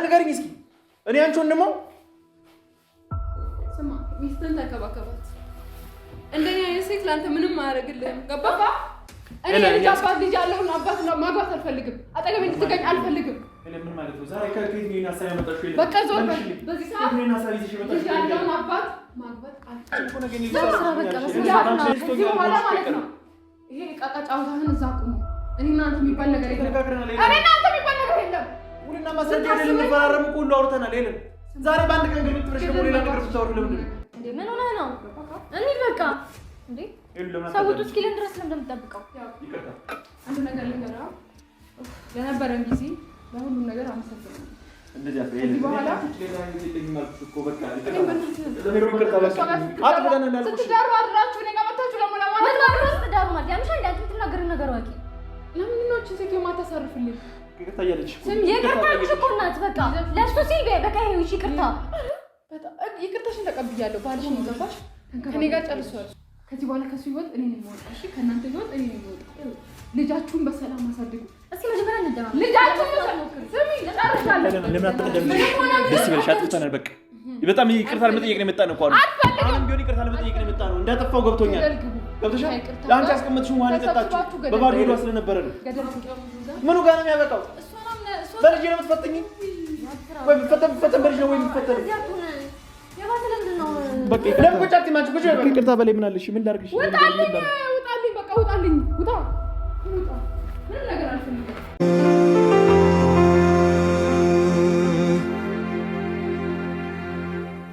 ንገሪኝ እስኪ እኔ አንቺ ወንድም ነው ስማ ሚስትህን ተከባከባት እንደኔ አይነት ሴት ላንተ ምንም አያደርግልህም ገባህ እኔ ልጅ አባት ልጅ ያለውን አባት ነው ማግባት አልፈልግም አጠገቤ እንድትገኝ አልፈልግም ምን ማለት ነው ዛሬ ከቤት ነው እናሳይ ያመጣሽው ይላል በቃ ዞር በዚህ ሰዓት ነው እናሳይ ይዘሽ መጣሽ ያለውን አባት ማግባት አልፈልግም ይሄ ቃቃ ጫውታህን እዛ ቁሙ እኔና አንተ የሚባል ነገር የለም እኔና አንተ የሚባል ነገር የለም ሁሉና ማሰደድ ለምንፈራረም ሁሉ አውርተናል የለም ዛሬ በአንድ ቀን ግን ትብረሽ ደግሞ ሌላ ነገር ብታወሩ ለምን እንዴ ምን ሆነ ነው እንዴ በቃ እንዴ ሰውቱ እስኪልን ድረስ ነው እንደምጠብቀው ይቅርታ አንድ ነገር ልንገራ ለነበረን ጊዜ ለሁሉም ነገር አመሰግናለሁ እንደዚህ ከዚህ በኋላ ሌላ ጊዜ ለሚማልኩ እኮ በቃ ስትዳሩ አድራችሁ እኔ ጋር መታችሁ ለሞላማ ምን ማለት ነው ስትዳሩ ማለት ያምሻ እንዳንተ የምትናገረው ነገር ዋቂ ለምን ነው እቺ ሴት የማታሳርፍልኝ ይቅርታ እያለች እኮ ስም ይቅርታችሁ እኮ ናት በቃ ለእሱ ሲል በቃ ይሄው እሺ ይቅርታ በጣም ይቅርታሽን ተቀብያለሁ ባልሽን ይገባሽ ከኔ ጋር ጨርሷል ከዚህ በኋላ ከሱ ህይወት እኔ ነኝ የምወጣው እሺ ከእናንተ ህይወት እኔ ነኝ የምወጣው ልጃችሁን በሰላም አሳድጉ እስኪ መጀመሪያ እንደማ ልጃችሁን ስሚ ጨርሻለሁ ለምን አትቀደም ደስ ይበልሽ አጥፍተናል በቃ በጣም ይቅርታ ለመጠየቅ ነው የመጣነው እኮ አሁን ቢሆን ይቅርታ ለመጠየቅ ነው የመጣነው እንዳጠፋው ገብቶኛል ገብቶሻል ለአንቺ ያስቀመጥሽው ዋን ተጣጣችሁ በባዶ ሄዶ ስለነበረ ነው ምኑ ጋር ነው የሚያበቃው በልጅ ነው የምትፈተኝ ወይ ፈተን በልጅ ነው ወይ የምትፈተኝ በቃ ለምን ቁጭ አትይማች ቁጭ ይቅርታ በላይ ምን አለሽ ምን ላድርግሽ ውጣልኝ በቃ ውጣልኝ ውጣ ምን ነገር አልፈልግም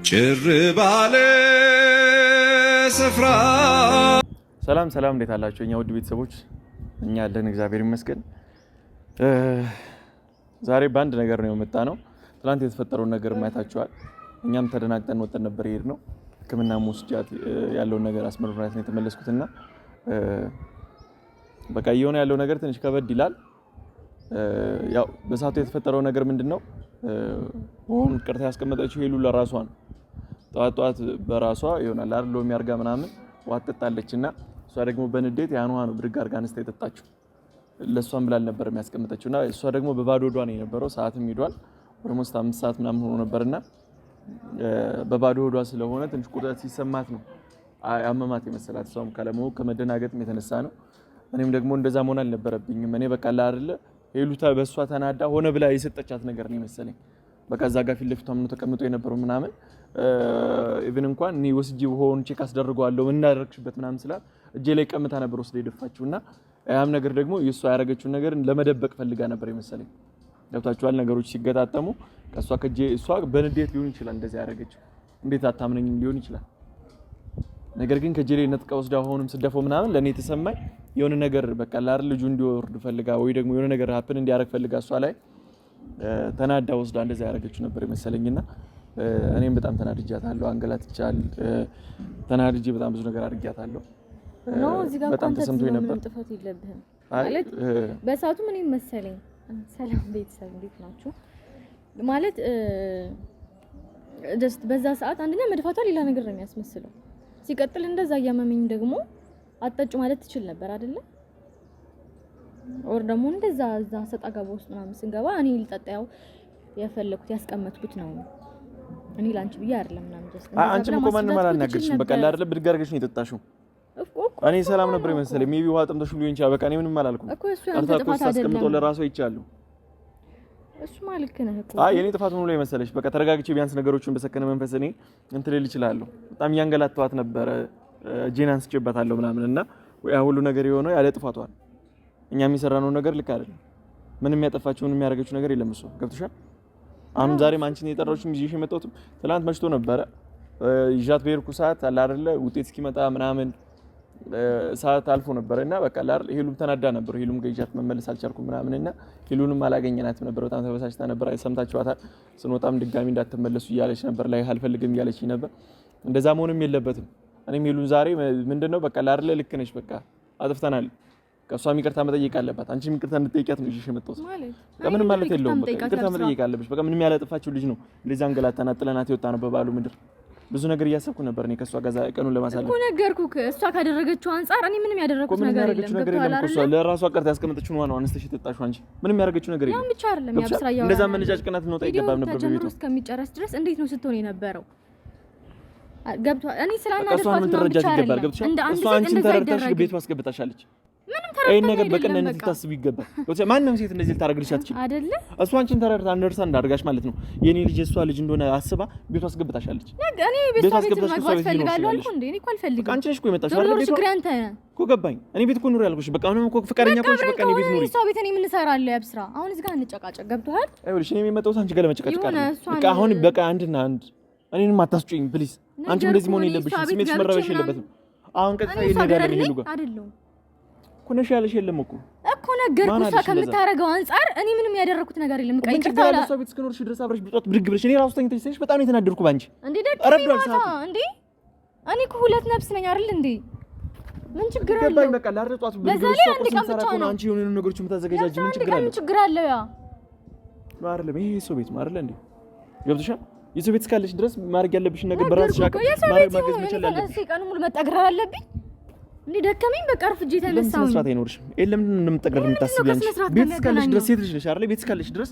ጭር ባለ ስፍራ ሰላም ሰላም እንዴት አላችሁ እኛ ውድ ቤተሰቦች እኛ ያለን እግዚአብሔር ይመስገን ዛሬ ባንድ ነገር ነው የመጣ ነው ትላንት የተፈጠረው ነገር ማየታችኋል እኛም ተደናግጠን ወጥተን ነበር የሄድነው ህክምና ሙስጃት ያለው ነገር አስመርራት ነው የተመለስኩትና በቃ የሆነ ያለው ነገር ትንሽ ከበድ ይላል ያው በሳቱ የተፈጠረው ነገር ምንድነው ወን ቅርታ ያስቀመጠችው ሄሉ ለራሷ ነው ጧት በራሷ ይሆናል አይደል ሎሚ አርጋ ምናምን ዋጥጣለችና እሷ ደግሞ በንዴት ያንዋ ነው ብድግ አርጋ አንስታ የጠጣችው ለሷም ብላል ነበር የሚያስቀምጠችውና እሷ ደግሞ በባዶ ሆዷ ነው የነበረው ሰዓትም ሄዷል ኦልሞስት 5 ሰዓት ምናምን ሆኖ ነበርና በባዶ ሆዷ ስለሆነ ትንሽ ቁጣት ሲሰማት ነው አመማት የመሰላት እሷም ካለመው ከመደናገጥም የተነሳ ነው እኔም ደግሞ እንደዛ መሆን አልነበረብኝም እኔ በቃ አይደለ ሄሉታ በሷ ተናዳ ሆነ ብላ የሰጠቻት ነገር ነው መሰለኝ በቃ እዛ ጋር ፊት ለፊቷ ምን ተቀምጦ የነበረው ምናምን ኢቭን እንኳን እኔ ወስጂ ሆን ቼክ አስደርገዋለሁ ምን እናደርግሽበት ምናምን ስላት እጄ ላይ ቀምታ ነበር ወስደ ይደፋችውና ያም ነገር ደግሞ የሷ ያረጋችው ነገር ለመደበቅ ፈልጋ ነበር የመሰለኝ ገብታችኋል ነገሮች ሲገጣጠሙ ከሷ ከጄ እሷ በንዴት ሊሆን ይችላል እንደዚህ ያረጋችው እንዴት አታምነኝም ሊሆን ይችላል ነገር ግን ከጄ ላይ ነጥቃ ወስዳ ሆንም ስደፈው ምናምን ለኔ ተሰማኝ የሆነ ነገር በቃ ላር ልጁ እንዲወርድ ፈልጋ ወይ ደግሞ የሆነ ነገር ሀፕን እንዲያረግ ፈልጋ እሷ ላይ ተናዳ ወስዳ እንደዚህ ያረጋችው ነበር የመሰለኝና እኔም በጣም ተናድጃታለሁ አንገላትቻል ተናድጄ በጣም ብዙ ነገር አድርጊያታለሁ ነው እዚህ ጋር በጣም ተሰምቶኝ ነበር ጥፋት የለብህም ማለት በሳቱ ምን ይመስለኝ ሰላም ቤተሰብ እንዴት ናችሁ ማለት ጀስት በዛ ሰዓት አንደኛ መድፋቷ ሌላ ነገር ነው የሚያስመስለው ሲቀጥል እንደዛ ያመመኝ ደግሞ አጣጭ ማለት ትችል ነበር አይደለ ኦር ደግሞ እንደዛ እዛ ሰጣጋባ ውስጥ ምናምን ስንገባ እኔ ልጠጣው ያፈለኩት ያስቀመጥኩት ነው እኔ ላንቺ ብዬ አይደለም ምናምን ጀስት አንቺም እኮ ማንንም አላናገርሽም በቃ አይደለ ብድግ አድርገሽ ነው የጠጣሽው እኔ ሰላም ነበር የመሰለኝ ሜቢ ውሃ ጠምተሽ ሊሆን ይችላል በቃ እኔ ምንም አላልኩም እኮ እሱ ያንተ ጥፋት አይደለም አስቀምጦ ለራሱ ይቻላል እሱ ማለት ነው እኮ የኔ ጥፋት ሆኖ ላይ መሰለሽ በቃ ተረጋግቼ ቢያንስ ነገሮችን በሰከነ መንፈስ እኔ እንትን ልል ይችላልው በጣም ያንገላታዋት ነበር ጄን አንስቼባታለሁ ምናምንና ያ ሁሉ ነገር የሆነው ያለ ጥፋቷ እኛ የሚሰራነው ነገር ልክ አይደለም ምንም ያጠፋችው ምንም ያረጋችው ነገር የለም እሱ ገብቶሻል አሁን ዛሬ ማንቺን የጠራችው ይዤሽ የመጣሁት ትላንት መሽቶ ነበር ይዣት በሄድኩ ሰዓት አለ አይደለ ውጤት እስኪመጣ ምናምን ሰዓት አልፎ ነበርና በቃ አይደል ሄሉም ተናዳ ነበር ሄሉም ገይጃት መመለስ አልቻልኩም ምናምንና ሄሉንም አላገኘናትም ነበር በጣም ተበሳጭታ ነበር ሰምታችኋታል ስንወጣም ድጋሚ እንዳትመለሱ እያለች ነበር ላይ አልፈልግም እያለች ነበር እንደዛ መሆንም የለበትም እኔም ሄሉን ዛሬ ምንድነው በቃ አይደል ልክ ነሽ በቃ አጥፍተናል ከሷም ይቅርታ መጠየቅ አለባት አንቺም ይቅርታ እንድትጠይቂያት ነው ይዤሽ የመጣሁት ከምንም ማለት የለውም በቃ ይቅርታ መጠየቅ አለብሽ በቃ ምንም ያላጠፋችው ልጅ ነው ለዛን ገላታና ጥለናት ይወጣ ነው በባሉ ምድር ብዙ ነገር እያሰብኩ ነበር እኔ ከሷ ጋር ቀኑን ለማሳለፍ እኮ ነገርኩህ። እሷ ካደረገችው አንፃር እኔ ምንም ያደረኩት ነገር የለም። እሷ ለራሷ ቀርታ ያስቀመጠችውን ዋናው አንስተሽ ተጣጣሽው አንቺ ምንም ያደረገችው ነገር የለም። ያን ብቻ አይደለም ያብስራ ያው እንደዛ መነጫጭ ቀናት ነው ታይገባም ነበር በቤቱ እስከሚጨረስ ድረስ እንዴት ነው ስትሆን የነበረው? ገብቷል። እኔ ስላናደርኳት ነው ብቻ አይደለም። እሷ አንቺን ተረድታሽ ቤቱ አስገብታሻለች። ምንም ተረድታ ነገር በቀናነት ልታስብ ይገባል። ማንም ሴት እንደዚህ ልታረግልሽ አትችልም አይደለ? እሷ አንቺን ተረድታ አንደርስታንድ አድርጋሽ ማለት ነው የኔ ልጅ እሷ ልጅ እንደሆነ አስባ ቤቱ አስገብታሻለች። እኔ ቤቱ አስገብታሻለች ፈልጋለሁ አልኩ እንዴ? እኔ እኮ አልፈልግም። አንቺ ነሽ እኮ የመጣሽው አይደል? ቤቱ እኮ ገባኝ። እኔ ቤት እኮ ኑሪ ያልኩሽ በቃ ምንም እኮ ፍቃደኛ ከሆንሽ በቃ እኔ ቤት ኑሪ። እሷ ቤት እኔ ምን እሰራለሁ? ያብስራ አሁን እዚህ ጋር እንጨቃጨቅ። ገብቶሃል? አይውልሽ እኔ የመጣሁት አንቺ ጋር ለመጨቃጨቅ አይደለም። በቃ አሁን በቃ አንድና አንድ እኔንም አታስጩኝ ፕሊዝ። አንቺ እንደዚህ መሆን የለብሽም። ስሜትሽ መረበሽ የለበትም። አሁን ቀጥታ ይነዳል ይሄ ልጅ አይደለም ኮነሽ ያለሽ የለም እኮ ነገርኩህ። እሷ ከምታረገው አንፃር እኔ ምንም ያደረኩት ነገር የለም። ቀይ ቅርታ አለ እሷ ቤት እስከኖርሽ ድረስ አብረሽ ብጧት ብድግ ብለሽ እኔ ራሱ ተኝተሽ ሳይሽ በጣም የተናደድኩ ባንቺ እንዴ እንዴ እኔ እኮ ሁለት ነፍስ ነኝ አይደል እንዴ? ምን ችግር አለ? ገባኝ በቃ ላርጧት ብድግ ብለሽ እሷ አንቺ የሆነ ነገሮች የምታዘጋጃጅ ምን ችግር አለ? ምን ችግር አለ? ያ ነው አይደለም ይሄ ሰው ቤት አይደል እንዴ? ገብቶሻል? የሰው ቤት እስካለሽ ድረስ ማድረግ ያለብሽን ነገር በራስሽ ማድረግ ማገዝ መቻል አለብሽ። እሺ ቀኑ ሙሉ መጠግረር አለብኝ እንዴ? ደከመኝ በቃ አርፍጄ ተነሳሁ። ለምን መስራት አይኖርሽም? ለምን እንደምትጠግረር የምታስቢው አንቺ? ቤት እስካለሽ ድረስ ሴት ልጅ ነሽ አይደል? ቤት እስካለሽ ድረስ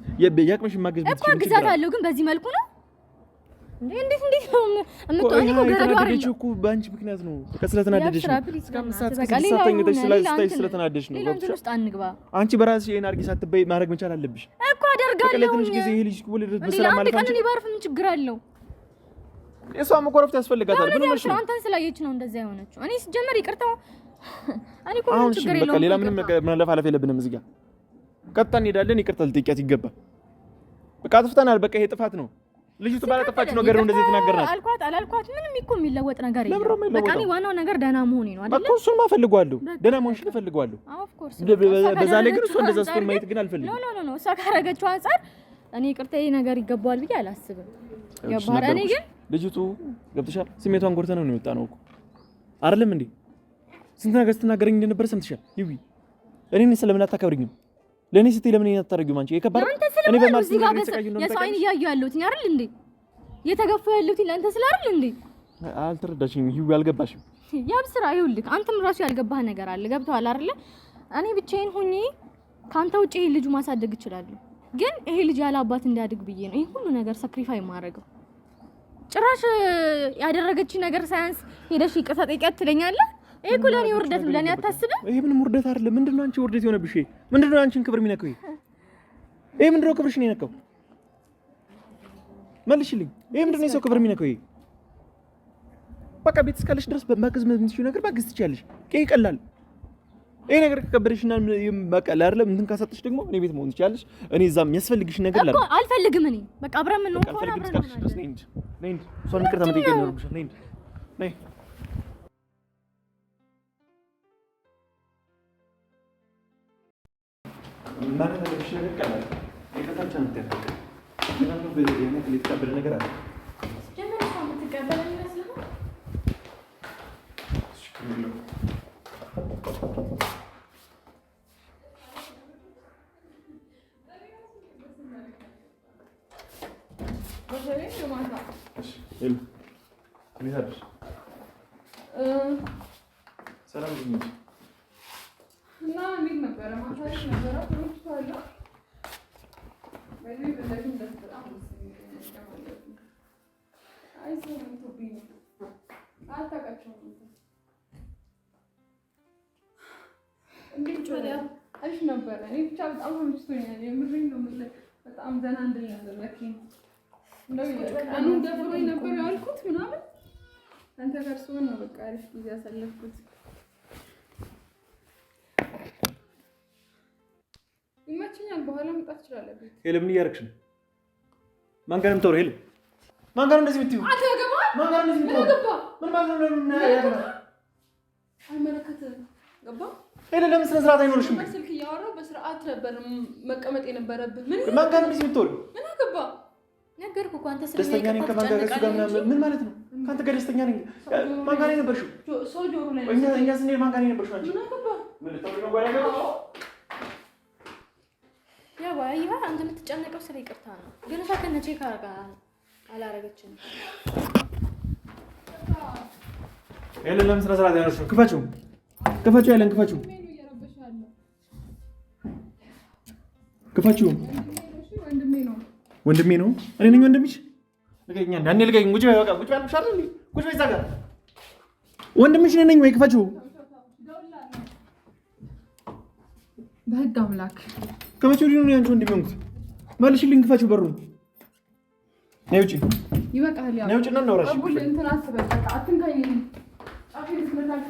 ያቅምሽን ማገዝ ብትችይ እኮ ግዛታለሁ። ግን በዚህ መልኩ ነው እንዴ? እንዴት ነው እምትሆኚ? እኮ ገረዱ አይደል እኮ በአንቺ ምክንያት ነው። በቃ ስለተናደደሽ ነው። ስለተናደደሽ ነው። ሌላ ውስጥ አንግባ። አንቺ በራስሽ ይሄን አድርጊ ሳትበይ ማድረግ መቻል አለብሽ እኮ። አደርጋለሁ ለትንሽ ጊዜ ይሄ ልጅ ወለደ በሰላም ማለት አንቺ ባርፍ ምን ችግር አለው? እሷም እኮ ረፍት ያስፈልጋታል። ምን ነው አንተን ስላየች ነው እንደዛ የሆነችው። እኔ ሲጀመር ይቅርታው እኔ እኮ ምን ችግር የለውም። በቃ ሌላ ምንም መለፋለፍ የለብንም። እዚህ ጋር ቀጥታ እንሄዳለን። ይቅርታ ልጠይቂያት ይገባል። በቃ አጥፍተናል። በቃ ይሄ ጥፋት ነው። ልጅቱ ባላጠፋችው ነገር ነው እንደዚህ የተናገርናት። አልኳት አላልኳት ምንም እኮ የሚለወጥ ነገር የለም። በቃ እኔ ዋናው ነገር ደህና መሆኔ ነው አይደል? እኮ እሱን ማፈልጓለሁ። ደህና መሆንሽን እፈልጋለሁ። ኦፍ ኮርስ በዛ ላይ ግን እሷ እንደዛ ስትሆን ማየት ግን አልፈልግም። ኖ እሷ ካረገችው አንፃር እኔ ይቅርታ ይሄ ነገር ይገባዋል ብዬ አላስብም። ገባህ? እኔ ግን ልጅቱ ገብተሻል። ስሜቷን ጎርተን ነው የመጣ ነው እኮ አይደለም እንዴ? ስንት ነገር ስትናገረኝ እንደነበር ሰምተሻል። ይዊ እኔን ስለምን አታከብሪኝም? ለኔ ስትይ ለምን አታረጊውም? አንቺ የከባድ እኔ በማለት ነው የሰው አይን እያየሁ ያለሁት አይደል እንዴ? የተገፋ ያለሁት ለአንተ ስለ አይደል እንዴ? አልተረዳሽኝም። ይዊ አልገባሽም። ያብ ስራ ይኸውልህ፣ አንተም ራሱ ያልገባህ ነገር አለ። ገብቶሃል አይደል? እኔ ብቻዬን ሆኜ ካንተ ውጪ ይሄ ልጅ ማሳደግ እችላለሁ፣ ግን ይሄ ልጅ ያለ አባት እንዲያድግ ብዬ ነው ይሄ ሁሉ ነገር ሳክሪፋይ ማድረገው። ጭራሽ ያደረገች ነገር ሳያንስ ሄደሽ ይቅርታ ጠይቂያት ትለኛለህ? ይሄ እኮ ለኔ ውርደት ብለኔ አታስብም? ይሄ ምንም ውርደት አይደለም። ምንድነው አንቺ ውርደት የሆነብሽ? ምንድነው አንቺን ክብር የሚነካው? ይሄ ምንድነው ክብርሽን የነካው? መልሽልኝ። ይሄ ምንድነው የሰው ክብር የሚነካው? ይሄ በቃ ቤት እስካለሽ ድረስ በማግዝ የምትችይው ነገር ማግዝ ትችያለሽ። ይሄ ይቀላል። ይሄ ነገር ከከበደሽና በቃ አይደለም እንትን ካሰጥሽ ደግሞ እኔ ቤት መሆን ትችያለሽ። እኔ እዛም የሚያስፈልግሽ ነገር አለ እኮ አልፈልግም። እኔ በቃ አብረን ምን ነው እኮ አብረን ነኝ። ሶን ይቅርታ መጠየቅ ነው ብቻ ነኝ። ነይ ማለት ነው ብቻ ነገር ቀላል ይከታቻ ነው ተያዘ ለምን በየነት ሊተቀበል ነገር አለ ጀመረ ነው ተቀበለ ይመስላል። ሰላም ነው እና እንዴት ነበረ? ማታሽ ነበረ ትሩታላ በዚህ በዚህ እንደተጣጣም አይሰማም ቶቢኝ አታውቃቸውም እንዴት ወዲያ አሪፍ ነበረ። እኔ ብቻ በጣም ተመችቶኛል። የምርኝ ነው ማለት በጣም ዘና እንድል ያደረከኝ እንደው ቀኑ ደብሮኝ ነበር ያልኩት ምናምን አንተ ጋር ስሆን ነው በቃ አሪፍ ጊዜ ያሳለፍኩት። ይመችኛል። በኋላ መጣት ይችላል። ሄለ ምን እያደረግሽ ነው? ማን ጋር ነው የምታወሪው? ሄለ ማን ጋር ነው እንደዚህ የምትይው? አትገባ ማን ጋር ነው እንደዚህ የምትይው? ምን ማለት ነው? ምን ያደርጋል? አይመለከትም። ገባ? ሄለ ለምን ስነ ስርዓት አይኖርሽም? በስልክ እያወራሁ በስርዓት ነበር መቀመጥ የነበረብህ። ማን ጋር ነው እንደዚህ የምትወሪው? ምን አገባ? ነገርኩህ እኮ አንተ ደስተኛ ነኝ ከማን ጋር እሱ ጋር ምናምን ምን ማለት ነው? ካንተ ጋር ደስተኛ ነኝ። ማን ጋር ነው የነበርሽው? ሰው ጆሮ ላይ እኛ ስንሄድ ማን ጋር ነው የነበርሽው? አንቺ ምን አገባ? ምን ልታወሪ ነው? ጋር ያለው ያው አይያ አንተ የምትጨነቀው ስለ ይቅርታ ነው። ግን እሷ ከነቼ ካረጋ አላረገችም። ሄለን ለምን ስነ ስርዓት ያነሱ? ክፈችው ሄለን ክፈችው። ክፈችው። ወንድሜ ነው። እኔ ነኝ ወንድምሽ። ልቀቂኝ አንዴ ልቀቂኝ። ቁጭ በይ በቃ ቁጭ በይ አልኩሽ አይደል? ቁጭ በይ እዛ ጋር ወንድምሽ ነኝ ወይ? ክፈችው። በህግ አምላክ ክፈችው። ሊሆን ያንቺ ወንድሜ ነው። መልሽልኝ። ክፈችው በሩን። ነይ ውጪ። ይበቃል። ያው ነይ ውጪ እና እናውራሽ። አቡል እንትን አትበል በቃ አትንካኝ። ጫፌን ስለታልኩ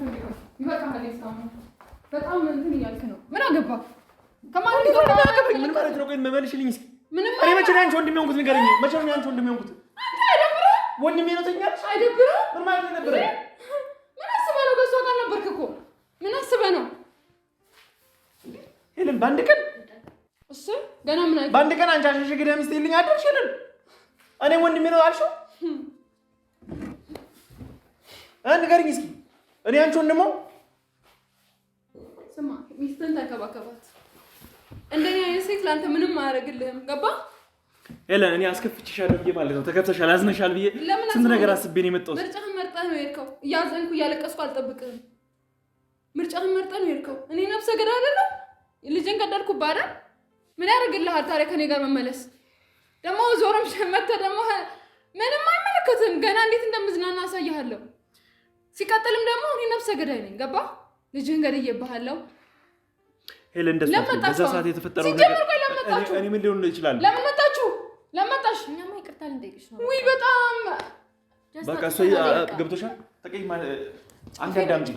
ይበቃል። በጣም እንትን እያልክ ነው። ምን አገባ? ከማን ጋር አገባኝ? ምን ማለት ነው? ቆይ መልሽልኝ እስኪ። ምን እኔ መቼ ነው ያንቺ ወንድሜ ሆንኩት? ንገረኝ። መቼ ነው ያንቺ ወንድሜ ሆንኩት? አንተ አይደብርህ? ወንድሜ ነው ተኛልሽ? አይደብርህ? ምን ማለት ነው አይደብርህ? ምን አስበህ ነው? ከእሷ ጋር ነበርክ እኮ። ምን አስበህ ነው? ሄለን በአንድ ቀን እሱ ገና ምን አይደል? በአንድ ቀን አንቺ አሸሸ ገዳ ሚስት ይልኝ አደረሽ ሄለን። እኔ ወንድሜ ነው አልሽው? ንገረኝ እስኪ። እኔ አንቺ ወንድሞ ስማ፣ ሚስትን ተከባከባት። እንደኛ የሴት ላንተ ምንም አያደርግልህም። ገባ? ሄለን እኔ አስከፍቼሻለሁ ብዬ ማለት ነው። ተከፍተሻል፣ አዝነሻል ብዬ ስንት ነገር አስቤ ነው የመጣሁት። ምርጫህን መርጠህ ነው የሄድከው። እያዘንኩ እያለቀስኩ አልጠብቅህም። ምርጫህን መርጠህ ነው የሄድከው። እኔ ነፍሰ ገዳይ አይደለም? ልጅን ገደልኩብህ አይደል? ምን ያደርግልሃል ታዲያ ከኔ ጋር መመለስ? ደግሞ ዞረም መተህ ደግሞ ምንም አይመለከትም። ገና እንዴት እንደምዝናና አሳይሃለሁ። ሲቀጥልም ደግሞ እኔ ነፍሰ ገዳይ ነኝ። ገባ? ልጅህን ገድዬብሃለሁ። ሄለን እንደዛ በዛ ሰዓት የተፈጠረው ነገር እኔ ምን ሊሆን ይችላል? ለምን መጣችሁ? ለመጣሽ እኛማ ይቅርታ ልንጠይቅሽ ነው። ውይ በጣም በቃ እሱ ገብቶሻል። ተቀይ ማለት አንተ አዳምጪ።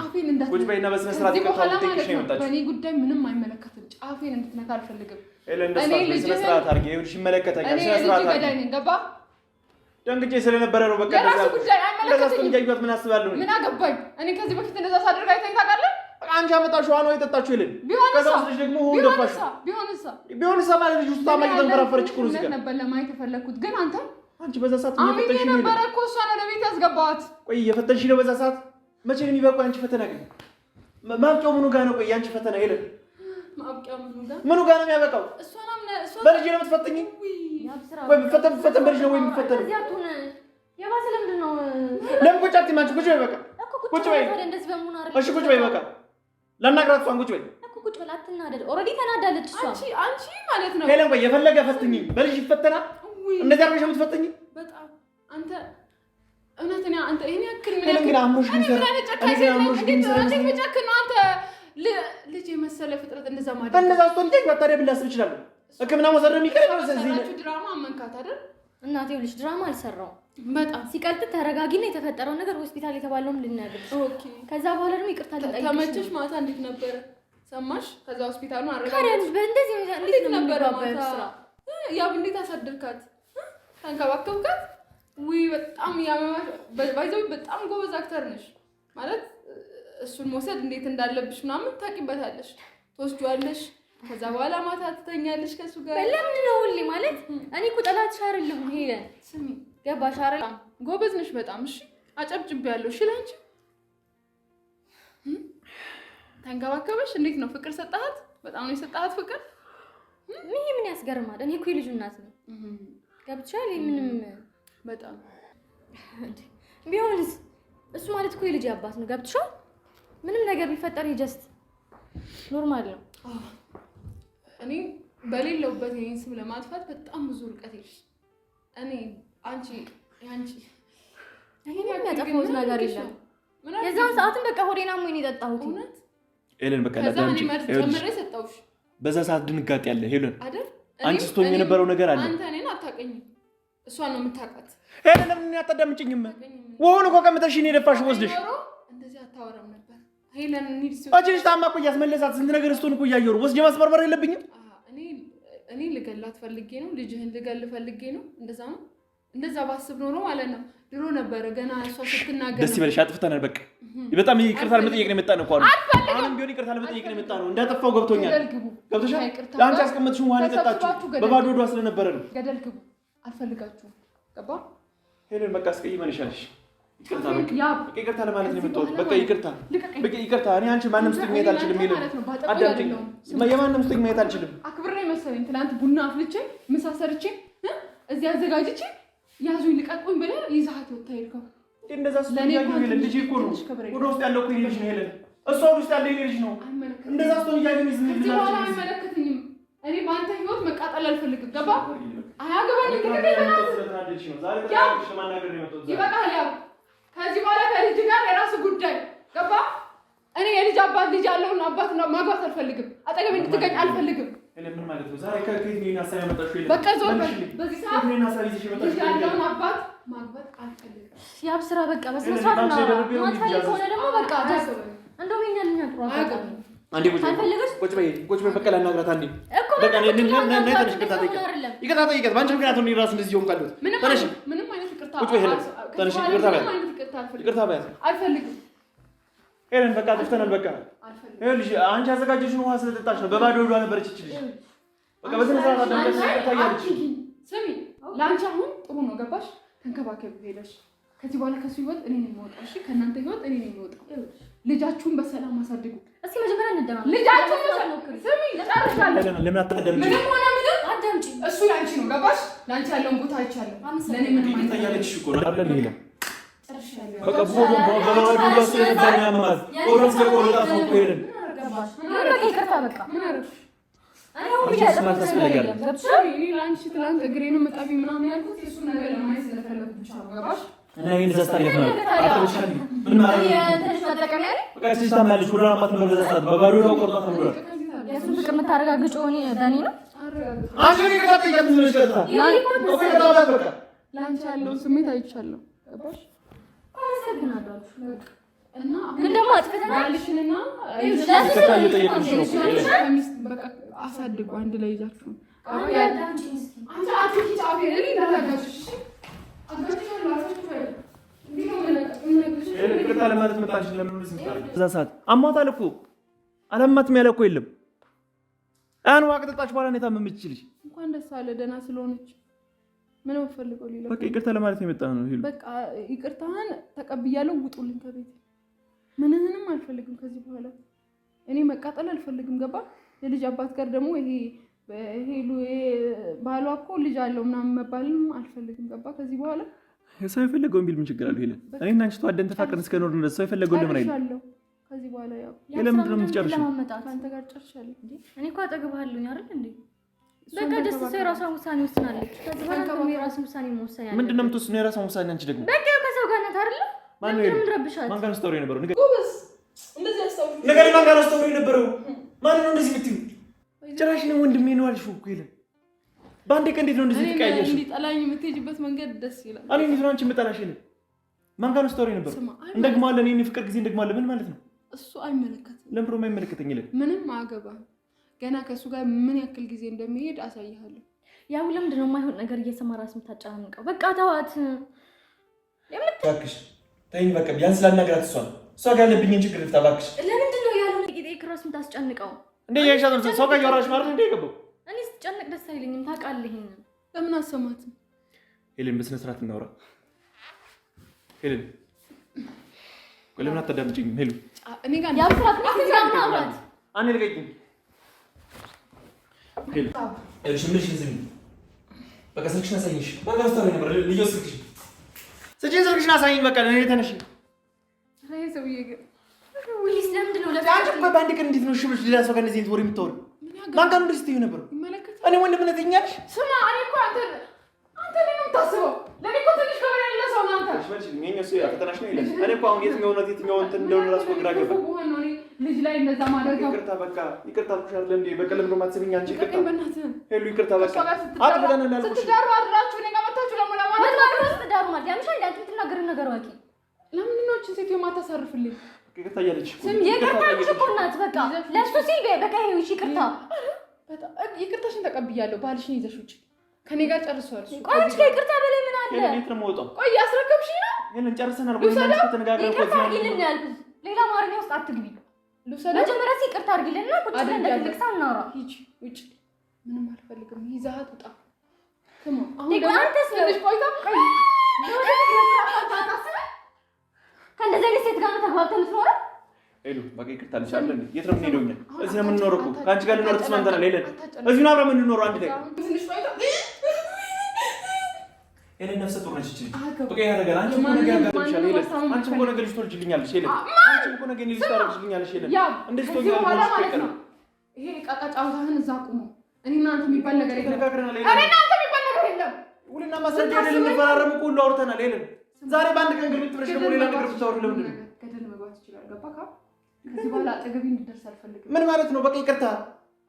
ቁጭ በይና በስነ ስርዓት ይቅርታ ልጠይቅሽ ነው የመጣችው። በእኔ ጉዳይ ምንም አይመለከትም። ጫፌን እንድትነካ አልፈልግም። ሄለን እንደዛ በስነ ስርዓት አድርጌ ይኸውልሽ፣ ይመለከታኛል። ስነ ስርዓት አድርጌ ገዳይ ነኝ። ገባ? ደንግጬ ስለነበረ ነው። በቃ የራሱ ጉዳይ አይመለከትም። እንደዛ ምን አስባለሁ? ምን አገባኝ? እኔ ከዚህ በፊት እንደዛ ሳደርግ አይተኸኝ ታውቃለህ? አንቺ አመጣሽው ነው የጠጣችው ሄለን። ከዛ ውስጥ ደግሞ ሆን ደፋሽ። ቢሆንሳ ማለት ልጅ ውስጥ ታማኝ ተንፈራፈረች እኮ ነው እዚህ ጋር ነበር ለማየት የፈለኩት። ግን አንቺ በዛ ሰዓት እየፈተንሽ ነው ነበር እኮ እሷን ወደ ቤት ያስገባኋት። ቆይ እየፈተንሽ ነው በዛ ሰዓት። መቼ ነው የሚበቃው አንቺ ፈተና? ግን ማብቂያው ምኑ ጋር ነው? ቆይ አንቺ ፈተና ሄለን ማብቂያው ምኑ ጋር ነው የሚያበቃው? በልጅ ነው የምትፈተኝ? ወይ ፈተን በልጅ ነው ወይ የምትፈተኝ? የባሰ ለምንድን ነው? ለምን ቁጭ አትይም አንቺ? ቁጭ በይ በቃ ቁጭ በይ። እሺ ቁጭ በይ በቃ ለናግራት እሷን ቁጭ በይ እኮ ቁጭ በል። አትናደድ። ኦልሬዲ ተናዳለች እሷ። አንቺ ማለት ነው ሄለን። ቆይ የፈለገ ፈትኝ በልጅ ይፈተናል። እንደዛ አርገሽ የምትፈተኝ በጣም አንተ እውነተኛ አንተ ይሄን ያክል ምን ሄለን? ግን አምሮሽ ግን ሰራ አንተ ልጅ የመሰለ ፍጥረት እንደዛ ማለት እንደዛ ስትሆን ጀግ ታዲያ ብላስብ ይችላል። ህክምና መውሰድ ነው የሚቀርበው። ስለዚህ ድራማ አመንካት አይደል? እናቴው ልጅ ድራማ አልሰራው። በጣም ሲቀልጥ ተረጋጊና የተፈጠረው ነገር ሆስፒታል የተባለውም ልንነግርሽ። ኦኬ። ከዛ በኋላ ደግሞ ይቅርታ ልጠይቅሽ። ተመቸሽ? ማታ እንዴት ነበር? ሰማሽ? ከዛ ሆስፒታሉን ካሪያንስ በእንደዚህ እንዴት ነው ነበር ማታ? ያው እንዴት አሳደርካት? ተንከባከብካት? ውይ በጣም ያመማሽ። ባይዘው በጣም ጎበዝ አክተር ነሽ ማለት እሱን መውሰድ እንዴት እንዳለብሽ ምናምን ታውቂበታለሽ። ትወስጂዋለሽ። ከዛ በኋላ ማታ ትተኛለሽ ከሱ ጋር። ለምን ነው ሁሌ ማለት እኔ እኮ ጠላትሽ አይደለሁም ሄለን። ስሚ ገባሽ አይደል? ጎበዝ ነሽ በጣም። እሺ አጨብጭቤያለሁ። እሺ ላንቺ ተንከባከበሽ። እንዴት ነው ፍቅር ሰጣሃት? በጣም ነው የሰጣሃት ፍቅር። ይሄ ምን ያስገርማል? እኔ እኮ የልጁ እናት ነው። ገብቶሻል? ምንም በጣም ቢሆንስ እሱ ማለት እኮ የልጅ አባት ነው። ገብቶሻል? ምንም ነገር ቢፈጠር ጀስት ኖርማል ነው። እኔ በሌለውበት ይሄን ስም ለማጥፋት በጣም ብዙ ርቀት ይልሽ። እኔ አንቺ ይሄን የሚያጠፋውት ነገር የለም። የዛን ሰዓትም በቃ ሆዴና ሞኝ ነው የጠጣሁት። እውነት ሄለን በቃ ለዳንቺ ጨምሬ ሰጣውሽ። በዛ ሰዓት ድንጋጤ ያለ ሄለን አይደል? አንቺ ስትሆኝ የነበረው ነገር አለ። አንተ እኔን አታውቀኝም፣ እሷን ነው የምታውቃት። ሄለን ለምን አታዳምጪኝም? ወሆነ እኮ ቀምተሽ እኔ ደፋሽ ወስደሽ እንደዚህ አታወራም ነበር። ሄለን እንሂድ ሲል አጭልሽ ታማ እኮ እያስመለሳት ስንት ነገር ስትሆን እኮ እያየሁ ነው። ወስጄ ማስበርበር የለብኝም። እኔ ልገላት ፈልጌ ነው፣ ልጅህን ልገል ፈልጌ ነው። እንደዛ ነው። እንደዛ ባስብ ኖሮ ማለት ነው ድሮ ነበረ ገና እሷ ስትናገር ደስ ይበልሽ። አጥፍተናል በቃ በጣም ይቅርታ ለመጠየቅ ነው የመጣነው እኮ አሁንም ቢሆን ይቅርታ ለመጠየቅ ነው የመጣነው። እንዳጠፋው ገብቶኛል። ገብቶሻል? ለአንቺ ያስቀመጥሽው ውሃ የጠጣችሁ በባዶ ሆዷ ስለነበረ ነው። ገደል ግቡ። አልፈልጋችሁም። ገባ? ሄለን በቃ አስቀይመንሻለሽ። ይቅርታ ለማለት ነው የመጣሁት። በቃ ይቅርታ። እኔ አንቺ ማንም ስትኝ ማየት አልችልም። ሄለን አዳምጪኝ። የማንም ስትኝ ማየት አልችልም። አክብሬ መሰለኝ ትናንት ቡና አፍልቼ ምሳ ሰርቼ እዚህ አዘጋጅቼ ያዙኝ ልቀቁኝ ብለህ ይዘሃት ወጥታ ሄድከው። እንደዛ ስትያየው ሄለን ልጅ እኮ ነው ወደ ውስጥ ያለው እኮ ልጅ ነው ሄለን እሷ ወደ ውስጥ ያለው ልጅ ነው እንደዛ ስትያየው ዝም ብለሽ አይመለከተኝም እኔ በአንተ ህይወት መቃጠል አልፈልግም ገባ አያገባኝም ይበቃል ያው ከዚህ በኋላ ከልጅ ጋር የራሱ ጉዳይ ገባ እኔ የልጅ አባት ልጅ ያለውን አባት ነው ማግባት አልፈልግም አጠገቤ እንድትገኝ አልፈልግም ምን ማለት ነው ዛሬ ከኬት ነው ሀሳብ ያመጣሽው ሄለን በቃ ዞር በዚህ ሰዓት ምን ሀሳብ ይዘሽ መጣሽ ያለውን አባት ማግባት አልፈልግም ያብ ስራ በቃ በስነ ስርዓት ነው ማታ የሆነ ደግሞ በቃ እንደው የኛልኛ ጥሩ አጋጣሚ አንዴ ቁጭ በይ በቃ ላናግራት አንዴ በቃ ነይ ይቅርታ ጠይቀት ባንቺ ምክንያት ነው ራስ እንደዚህ ሆን ካሉት ተነሽ ምንም አይነት ይቅርታ ቁጭ በይ ሄለን ተነሽ ይቅርታ በይ አልፈልግም ሄለን በቃ ጥፍተናል በቃ ይኸውልሽ አንቺ ያዘጋጀሽውን ውሃ ስለጠጣሽ ነው በባዶ ወዷ ነበረች እቺ ልጅ በቃ በስነ ስርዓት አዳምጠሽ ታያለሽ ስሚ ለአንቺ አሁን ጥሩ ነው ገባሽ ተንከባከቢ ሄለሽ ከዚህ በኋላ ከሱ ህይወት እኔ ነኝ የምወጣው እሺ ከእናንተ ህይወት እኔ ነኝ የምወጣው ልጃችሁን በሰላም አሳድጉ እስኪ መጀመሪያ እንደማ ልጃችሁን ስሚ ጨርሻለሁ ለምን አትቀደም ምንም ሆነ ምንም አዳምጪ እሱ ያንቺ ነው ገባሽ ለአንቺ ያለውን ቦታ አይቻለሁ ለኔ ምንም አይነት ታያለሽ እኮ ነው አይደል ይሄ በቃ ቦዶ በባዶ ጋር ስለነበረ ያማል ኦሮስ ለቆርጣት ነው ሄለን ገባሽ በቃ ይቅርታ በቃ ምን አረፍ እኔ ላንቺ ትላንት እግሬን መጣቢ ምናምን ያልኩት እሱ ነገር ለማይ ስለፈለኩ ብቻ ነው ገባሽ እና ይሄን ዘስታሪፍ ነው አጥብሻል ምን ማለት ነው ትንሽ ተጠቀሚያ በቃ ሲስተም ያለሽ ሁሉ አማት ነው በዘሳት በባዶ ነው ቆርጣት ነው የሱ ፍቅር የምታረጋግጪው እኔ በእኔ ነው አንቺ ነው ከታጠቂ ምንሽ ከታ በቃ ላንቺ ያለው ስሜት አይቻለሁ ገባሽ እና ግን ደግሞ አጥፍተናልሽና በቃ አሳድጉ አንድ ላይ ይዛችሁ እዛ ሰዓት አሟታል እኮ አላማትም ያለ እኮ የለም ያን ውሃ ከጠጣች በኋላ ነው የታመመች ልጅ እንኳን ደስ አለ ደህና ስለሆነች ምን ፈልገው ሌላ በቃ ይቅርታ ለማለት ነው የመጣው ነው ይሉ በቃ ይቅርታህን ተቀብያለሁ ውጡልኝ ከቤት ምንንም አልፈልግም ከዚህ በኋላ እኔ መቃጠል አልፈልግም ገባ የልጅ አባት ጋር ደግሞ ይሄ ባሏ እኮ ልጅ አለው ምናምን መባልም አልፈልግም ገባ ከዚህ በኋላ ሰው የፈለገውን ቢል ምን ችግር አለው ሄለን እኔና አንቺ ተዋደን ተፋቅረን እስከኖር ድረስ ሰው የፈለገውን ለምን አይደል ከዚህ በኋላ ያው ለምን ነው የምትጨርሺው አንተ ጋር ጨርሻለሁ እንዴ እኔ እኮ አጠግብሃለሁኝ አይደል እንዴ በቃ ደስ ሰው የራሷን ውሳኔ ወስናለች ከዚህ በኋላ ደግሞ የራስን ውሳኔ መወሰን ያለብሽ ምንድነው የምትወስነው የራስን ውሳኔ አንቺ ደግሞ በቃ ከሰው ጋር ናት አይደል ማን ነው ምንረብሻት ማን ጋር ስቶሪ ነበረው ጎበዝ እንደዚህ አስተውሉ ነገር ማን ጋር ስቶሪ ነበረው ማን ነው እንደዚህ የምትይው ጭራሽ ነው ወንድሜ ነው አልሽው እኮ ይላል ባንዴ ቀን እንዴት ነው እንደዚህ ትቀያየሽ እንዴ ጠላኝ የምትሄጂበት መንገድ ደስ ይላል እኔ እንዴት ነው አንቺ የምጠላሽ ነው ማን ጋር ስቶሪ ነበረው እንደግማለን እኔ ፍቅር ጊዜ እንደግማለን ምን ማለት ነው እሱ አይመለከትም ለምን ነው የማይመለከተኝ ይላል ምንም አገባ ገና ከሱ ጋር ምን ያክል ጊዜ እንደሚሄድ አሳይሃለሁ ያው ለምንድን ነው የማይሆን ነገር እየሰማ ራስ የምታጨናንቀው በቃ ተዋት እባክሽ ተይኝ በቃ ቢያንስ ላናግራት እሷ ጋር ያለብኝን ችግር ልፍታ እባክሽ ለምንድን ነው ያለው ጥቂት ራስ የምታስጨንቀው እንዴ ያይሻው ሰው ጋር ያወራሽ ማለት እንዴ ገባው እኔ ስትጨነቅ ደስ አይለኝም ታውቃለህ ይሄን ለምን አሰማትም ሄለን በስነ ስርዓት እናውራ ሄለን ለምን አታዳምጪኝ ሄሉ እኔ ጋር ያው ስራት ነው ትዛምናት እኔ ልቀቂኝ ሄሉ እሺ ምን እሺ ዝም በቃ ስልክሽን አሳይሽ በቃ ስቶሪ ነበር ልዩ ስልክሽን አሳይኝ በቃ እኔ ተነሽ አይ ሰውዬ ግን ወይስ ለምንድን ነው አንቺ እኮ በአንድ ቀን እንዴት ነው እሺ ብለሽ ሌላ ሰው ጋር እንደዚህ ወሬ የምታወሪ ማን ጋር እንደዚህ ትይው ነበር እኔ ወንድምነት እኛልሽ ስማ እኔ እኮ አንተ ለምን ነው የምታስበው ለኔ እኮ ትንሽ ከበሬ ያለ ሰው ነው አንተ እሺ ምን እሱ ያፈተናሽ ነው ይላል እኔ እኮ አሁን የትኛው ነው የትኛው እንትን እንደሆነ ራስ ወግራ ገባ ልጅ ላይ እንደዛ ማድረግ ይቅርታ በቃ ይቅርታ ብሻለሁ እንዴ በቃ ለምን ነው የማትሰሚኝ አንቺ ይቅርታ በእናትህ ሄሉ ይቅርታ በቃ አጥብቀን እናልኩሽ ስትዳሩ አድራችሁ እኔ ጋር መጣችሁ ለማለት ማለት ስትዳሩ ማለት ያምሻ እንዳንተ የምትናገር ነገር ዋቂ ለምን ነው እቺ ሴት የማታሳርፍልኝ ይቅርታ እያለች እኮ ስም ይቅርታ እኮ ናት በቃ ለሱ ሲል በቃ ይሄው ይቅርታ በጣም ይቅርታሽን ተቀብያለሁ ባልሽን ይዘሽ ውጪ ከኔ ጋር ጨርሷል እሱ ቆይ አንቺ ይቅርታ በላይ ምን አለ እንዴት ነው የምወጣው ቆይ አስረከብሽኝ ነው ሄለን ጨርሰናል ቆይ እናንተ ተነጋግረን ቆይ ይቅርታ አድርጊልን ያልኩት ሌላ አማርኛ ውስጥ አትግቢ መጀመሪያ ይቅርታ አድርጊልንና ቁጭ ብለን እንደ ትልቅ ሰው እናውራ ሂጂ ውጪ ምንም አልፈልግም ይዛሃት ውጣ ከማ አሁን ደግሞ አንተስ ትንሽ ቆይታ ከእንደዚህ አይነት ሴት ጋር ተግባብተን የምትኖረው ሄሉ በቃ ይቅርታ ልሻለሁ የት ነው የምንሄደው እኛ እዚህ ነው የምንኖረው እኮ ከአንቺ ጋር ልኖር ተስማምተናል ሄለን እዚህ ነው አብረን የምንኖረው አንድ ላይ ሄለን ነፍሰ ጡር ነች። በቃ ያ ነገር አንቺ እኮ ነገር ያጋጥምሻል ሄለን። አንቺ እኮ ነገር ልጅ ትወልጂልኛለሽ ሄለን። አንቺ እኮ ነገር ልጅ ታረግልኛለሽ ሄለን። እንደዚህ ትወልጂልኛለሽ ማለት ነው። ይሄ ቃቃ ጫውታህን እዛ ቁሙ። እኔና አንተ የሚባል ነገር የለም። እኔና አንተ የሚባል ነገር የለም። ውልና ማስረጃ ሄለን እንፈራረም እኮ ሁሉ አውርተናል ሄለን። ዛሬ በአንድ ቀን ግርብት ብለሽ ደግሞ ሌላ ነገር ብታወሪ ለምንድን ነው? ገደል መግባት ይችላል። ገባህ? ከዚህ በኋላ አጠገቤ እንድትደርስ አልፈልግም። ምን ማለት ነው? በቃ ይቅርታ።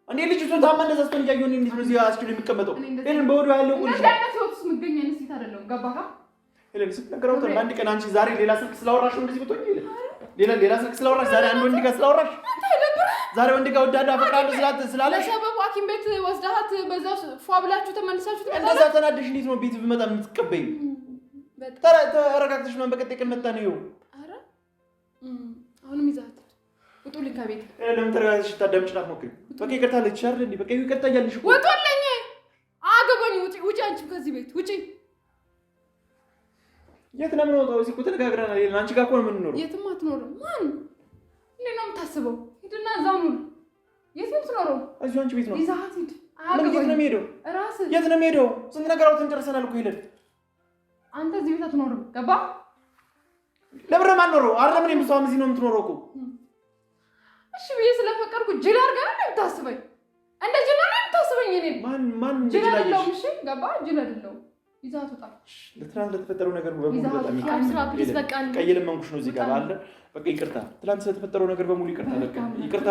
እንዴ ልጅቱ ታማ እንደዛ ስትሆን እያየሁኝ እንዴት ነው እዚህ አስችሎ የሚቀመጠው? ሄለን በወዲሁ ያለው ቁልሽ ነው። ለምን ህይወትስ ምገኛ ነስት አይደለም። ገባህ? ሄለን ስትነግረው አንድ ቀን አንቺ ዛሬ ሌላ ስልክ ስላወራሽ እንደዚህ ብትሆኚ ሌላ ስልክ ስላወራሽ ዛሬ አንድ ወንድ ጋር ስላወራሽ ዛሬ ወንድ ጋር ወዳዳ አፈቅራለሁ ስላለሽ ለሰበቡ ሐኪም ቤት ወስዳት በዛው ፏ ብላችሁ ተመልሳችሁ ትመጣለሽ። እንደዛ ተናደሽ እንዴት ነው ቤት ብመጣ የምትቀበይኝ? ተረጋግተሽ ማን በቀጥ ቀን መጣ ነው? አረ አሁንም ይዛት ውጡልኝ ከቤት። ለምን ተረጋግተሽ ታዳምጪናት ሞክሪ። በቃ ይቅርታ ልጅ አይደል እንዴ? በቃ ይቅርታ እያልሽ እኮ ውጡልኝ። አገባኝ። ውጪ አንቺ ከዚህ ቤት ውጪ። የት ነው የምንወጣው? እዚህ እኮ ተነጋግረናል። አንቺ ጋር እኮ ነው የምንኖረው። የትም አትኖርም። ማን እንዴት ነው የምታስበው? ሂድና እዛው ኑር። የት ነው የምትኖረው? እዚሁ አንቺ ቤት ነው። ይዛት ሂድ። ምን የት ነው የምሄደው? እራስህ የት ነው የምሄደው? ስንት ነገር አውጥተን ጨርሰናል እኮ ሄለን። አንተ እዚህ ቤት አትኖርም። ገባ? ለምን ማንኖረው? አይደለም እኔ ምሳም እዚህ ነው የምትኖረው እኮ። እሺ ብዬ ስለፈቀድኩ ጅል አድርገህ ነው የምታስበኝ? እንደ ጅል ነው የምታስበኝ? እኔ ማን ጅል አይደለሁም። እሺ ገባ? ጅል አይደለሁም። ይዛት ወጣ። ለትናንት ለተፈጠረው ነገር በሙሉ በጣም ቀይ ለመንኩሽ ነው እዚህ ጋር አለ። በቃ ይቅርታ። ትናንት ስለተፈጠረው ነገር በሙሉ ይቅርታ። በቃ ይቅርታ።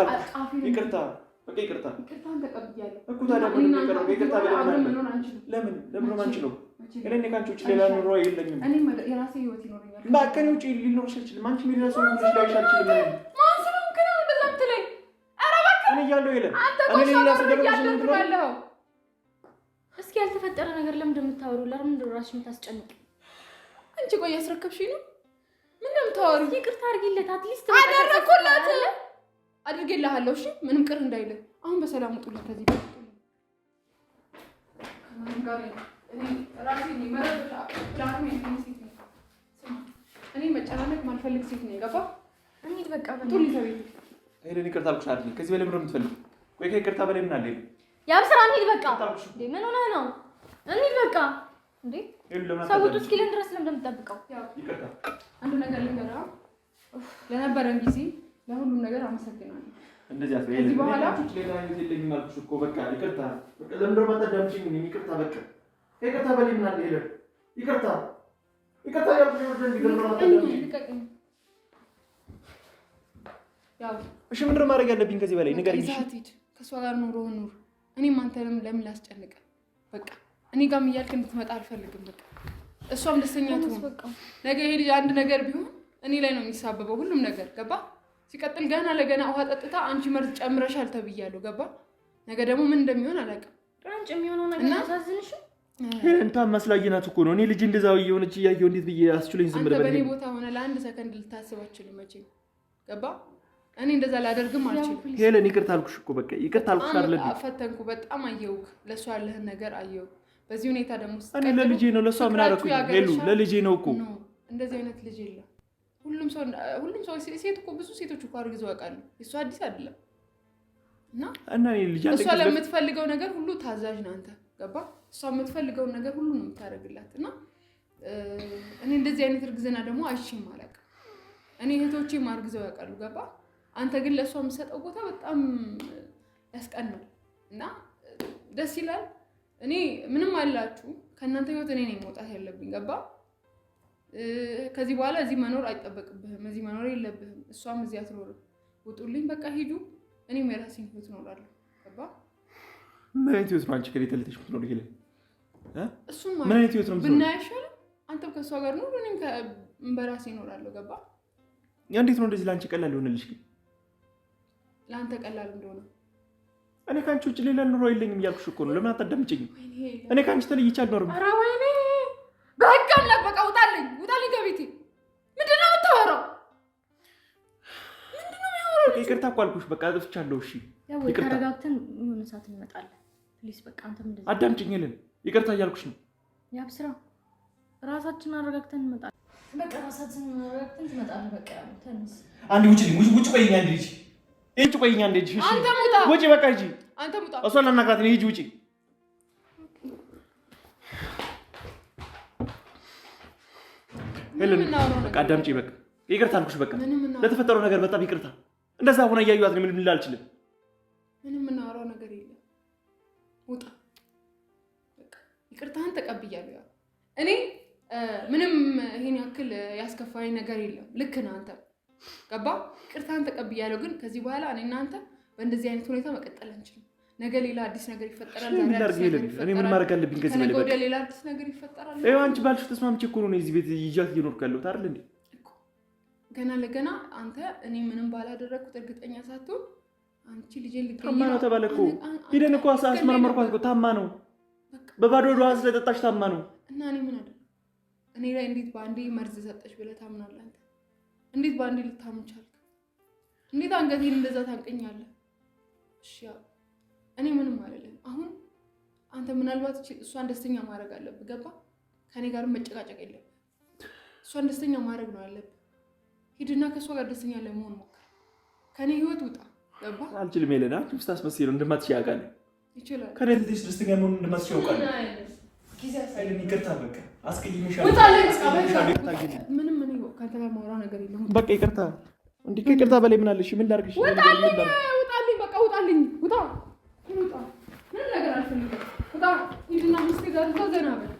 በቃ ይቅርታ። ይቅርታን ተቀብያለሁ እኮ። ታዲያ ምን ነገር ነው? ይቅርታ ለምን ማንችለው? እኔ ካንቺ ውጭ ሌላ ኑሮ የለኝም። እኔ የራሴ ህይወት ይኖረኛል። ባከኔ ውጭ ሊኖርሽ አይችልም። አንቺ ምን ራስሽ ነው ልጅ አይችልም። ማን ስለሆንክ ነው እንደዛ የምትለኝ? ኧረ እባክህ እኔ እያለሁ የለም። እኔ ሌላ ሰው ደግሞ ያለው እስኪ ያልተፈጠረ ነገር ለምን እንደምታወሩ ለምን ራስሽ የምታስጨንቅ? አንቺ ቆይ ያስረከብሽኝ ነው? ምን እንደምታወሩ? ይቅርታ አድርጊለት። አትሊስት አደረኩላት። አድርጌልሃለሁ። እሺ ምንም ቅር እንዳይልህ። አሁን በሰላም ውጡልኝ ከዚህ ቤት። ማን ጋር እኔ ራሴ ነኝ መረጃ ጃርሜ ሴት ነኝ። እኔ መጨናነቅ ማልፈልግ ሴት ነኝ። ገባ? እንሂድ በቃ ውጡልኝ ከቤት። ሄለን ይቅርታ አልኩሽ አይደል? ከዚህ በላይ ምንም የምትፈልጊው? ቆይ ከይቅርታ በላይ ምን አለ? ያው ስራ እንሂድ በቃ። እንዴ ምን ሆነህ ነው? እንሂድ በቃ። እንዴ ሰውቱ እስኪልን ድረስ ለምን እንደምትጠብቀው? ያው ይቅርታ። አንድ ነገር ልንገርህ፣ ለነበረን ጊዜ ለሁሉም ነገር አመሰግናለሁ። እንደዚህ አስበይ። ከዚህ በኋላ ሌላ ህይወት የለኝም አልኩሽ እኮ። በቃ ይቅርታ። በቃ ለምን ደግሞ አታዳምጪኝ? ይቅርታ በቃ ይቅርታ በለኝ። ምን አለ ሄለን? ይቅርታ ያልኩሽ ነው እንዴ? ልቀቅኝ። ያው እሺ ምንድን ነው ማድረግ ያለብኝ ከዚህ በላይ ንገሪኝ። እሺ ከሷ ጋር ኑሮ እኔም አንተንም ለምን ላስጨንቅ? በቃ እኔ ጋርም እያልክ እንድትመጣ አልፈልግም። በቃ እሷም ደስተኛ ትሁን። ነገ ይሄ ልጅ አንድ ነገር ቢሆን እኔ ላይ ነው የሚሳበበው ሁሉም ነገር። ገባ? ሲቀጥል ገና ለገና ውሃ ጠጥታ አንቺ መርዝ ጨምረሻል ተብያለሁ። ገባ? ነገ ደግሞ ምን እንደሚሆን አላውቅም። አንቺ የሚሆነው ነገር ያሳዝንሽ። እንታ ማስላየናት እኮ ነው። እኔ ልጅ እንደዛው እየሆነች እያየሁ እንዴት ብዬ አስችለኝ ዝም ብለህ በእኔ ቦታ ሆነ ለአንድ ሰከንድ ልታስብ አትችልም መቼም። ገባ? እኔ እንደዛ ላደርግም አልችልም። ሄለን ይቅርታ አልኩሽ እኮ። በቃ ይቅርታ አልኩሽ አይደል? ፈተንኩ። በጣም አየሁክ። ለሷ ያለህን ነገር አየሁክ። በዚህ ሁኔታ ደግሞ እኔ ለልጄ ነው ለሷ ምን አደረኩኝ? ሄሉ ለልጄ ነው እኮ። እንደዚህ አይነት ልጅ የለም። ሁሉም ሰው ሴት እኮ ብዙ ሴቶች እኮ አርግዘው ያውቃሉ። እሷ አዲስ አይደለም። እና እኔ ልጅ እሷ ለምትፈልገው ነገር ሁሉ ታዛዥ ነህ አንተ። ገባ? እሷ የምትፈልገውን ነገር ሁሉ ነው የምታደርግላት። እና እኔ እንደዚህ አይነት እርግዝና ደግሞ አይሽም አላውቅም። እኔ እህቶቼም አርግዘው ያውቃሉ። ገባ? አንተ ግን ለእሷ የምትሰጠው ቦታ በጣም ያስቀናል እና ደስ ይላል። እኔ ምንም አላችሁ ከእናንተ ህይወት እኔ ነኝ መውጣት ያለብኝ። ገባ? ከዚህ በኋላ እዚህ መኖር አይጠበቅብህም። እዚህ መኖር የለብህም። እሷም እዚህ አትኖርም። ውጡልኝ በቃ ሂዱ። እኔም የራሴን ህይወት እኖራለሁ። ገባ? ምን አይነት ህይወት ነው አንቺ ከሌ ተልተሽ የምትኖር? ይሄ እሱም ምን አይነት ህይወት ነው ብናይ አይሻልም? አንተም ከእሷ ጋር ኑር፣ እኔም በራሴ እኖራለሁ። ገባ? እንዴት ነው እንደዚህ ለአንቺ ቀላል ሆነልሽ? ግን ለአንተ ቀላል እንደሆነ እኔ ከአንቺ ውጭ ሌላ ኑሮ የለኝም እያልኩሽ እኮ ነው። ለምን አታዳምጪኝም? እኔ ከአንቺ ተለይቼ አልኖርም። ኧረ ወይኔ በህግ አምላክ በቃ ውጣልኝ ከቤቴ። ምንድን ነው የምታወራው? ይቅርታ እኮ አልኩሽ። በቃ አጥፍቻለሁ። እሺ ይቅርታ። ተረጋግተን የሆነ ሰዓት እንመጣለን። ፕሊስ በቃ አንተም እንደዚህ አዳምጪኝ። ሄለን ይቅርታ እያልኩሽ ነው። ያብ ስራ ራሳችንን አረጋግተን እንመጣለን። በቃ ራሳችንን አረጋግተን ትመጣለህ። በቃ ተነስ። አንዴ ውጭ ቆይኝ። አንዴ ልጅ እጭ ቆይኝ። አንዴ ልጅ እሺ ውጪ በቃ ሂጂ። አንተ ሙጣ እሷን ላናግራት ነው። ሂጂ ውጪ ሄለን በቃ አዳምጪ። በቃ ይቅርታ አልኩሽ። በቃ ለተፈጠረው ነገር በጣም ይቅርታ። እንደዛ ሆነ እያዩት ነው። ምንም ልል አልችልም። ምንም የምናወራው ነገር የለም። ውጣ በቃ ይቅርታህን ተቀብያለሁ። ያው እኔ ምንም ይሄን ያክል ያስከፋኝ ነገር የለም። ልክ ነህ አንተ ገባ። ይቅርታህን ተቀብያለሁ። ግን ከዚህ በኋላ እኔ እናንተ በእንደዚህ አይነት ሁኔታ መቀጠል አንችልም። ነገ ሌላ አዲስ ነገር ይፈጠራል። ዛሬ አዲስ ነገር ይፈጠራል። እኔ ምን ማድረግ አለብኝ? ከዚህ በላይ ወደ ሌላ አዲስ ነገር ይፈጠራል። አንቺ ባልሽ ተስማምቼ እኮ ነው እዚህ ቤት ይዣት እየኖርኩ ያለሁት አይደል እንዴ? ገና ለገና አንተ እኔ ምንም ባላደረኩት እርግጠኛ ሳትሆን አንቺ ልጄ ልጅ ታማ ነው ተባለ እኮ። ሂደን እኮ አስመረመርኳት እኮ ታማ ነው። በባዶ ውሃ ስለጠጣች ታማ ነው። እና እኔ ምን አደረኩ? እኔ ላይ እንዴት በአንዴ መርዝ ሰጠች ብለህ ታምናለህ አንተ? እንዴት በአንዴ ልታምን ቻልክ? እንዴት አንገቴን እንደዛ ታንቀኛለህ? እሺ እኔ ምንም አልልም። አሁን አንተ ምናልባት እሷን ደስተኛ ማድረግ አለብህ። ገባ? ከኔ ጋር መጨቃጨቅ የለም። እሷን ደስተኛ ማድረግ ነው ያለብህ። ሂድና ከእሷ ጋር ደስተኛ ለመሆን ሞክር። ከኔ ህይወት ውጣ። ገባ? አልችልም። ሄለን አንቺ ውስጥ አስመስዬ ነው እንደማትችይ አውቃለሁ። ይችላል። ከኔ ልጅ ደስተኛ መሆን እንደማትችይ አውቃለሁ። ሄለን ይቅርታ። በቃ አስቀይሜሻለሁ። ምንም ምን ይወቅ ካንተ ጋር ማውራው ነገር የለም። በቃ ይቅርታ። እንዴ ከይቅርታ በላይ ምን አለሽ? ምን ላድርግሽ? ውጣልኝ። በቃ ውጣልኝ። ውጣ ምን ነገር አልፈልግም። በቃ ሂድና ሚስቴ ጋር ዘና በል።